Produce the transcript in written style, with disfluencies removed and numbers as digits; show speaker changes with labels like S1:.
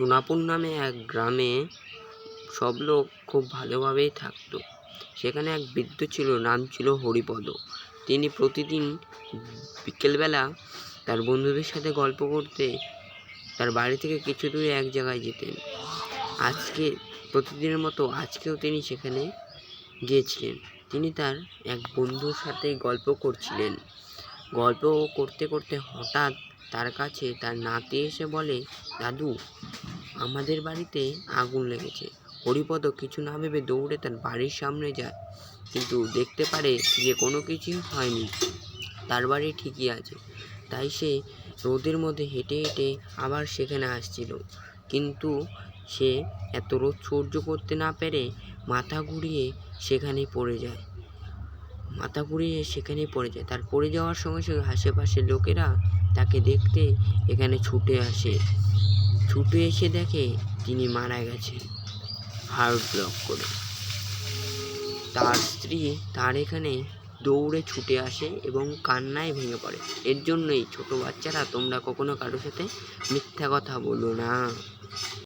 S1: সোনাপুর নামে এক গ্রামে সব লোক খুব ভালোভাবেই থাকতো। সেখানে এক বৃদ্ধ ছিল, নাম ছিল হরিপদ। তিনি প্রতিদিন বিকেলবেলা তার বন্ধুদের সাথে গল্প করতে তার বাড়ি থেকে কিছু দূরে এক জায়গায় যেতেন। প্রতিদিনের মতো আজকেও তিনি সেখানে গিয়েছিলেন। তিনি তার এক বন্ধুর সাথে গল্প করছিলেন। গল্প করতে করতে হঠাৎ তার কাছে তার নাতি এসে বলে, দাদু, আমাদের বাড়িতে আগুন লেগেছে। হরিপদ কিছু না ভেবে দৌড়ে তার বাড়ির সামনে যায়, কিন্তু দেখতে পারে যে কোনো কিছুই হয়নি, তার বাড়ি ঠিকই আছে। তাই সে রোদের মধ্যে হেঁটে হেঁটে আবার সেখানে আসছিল, কিন্তু সে এত রোদ সহ্য করতে না পেরে মাথা ঘুরিয়ে সেখানেই পড়ে যায়। তার পড়ে যাওয়ার সঙ্গে সঙ্গে আশেপাশের লোকেরা তাকে দেখতে এখানে ছুটে এসে দেখে তিনি মারা গেছেন হার্ট ব্লক করে। তার স্ত্রী তার এখানে দৌড়ে ছুটে আসে এবং কান্নায় ভেঙে পড়ে। এর জন্যই ছোট বাচ্চারা, তোমরা কখনো কারোর সাথে মিথ্যা কথা বলো না।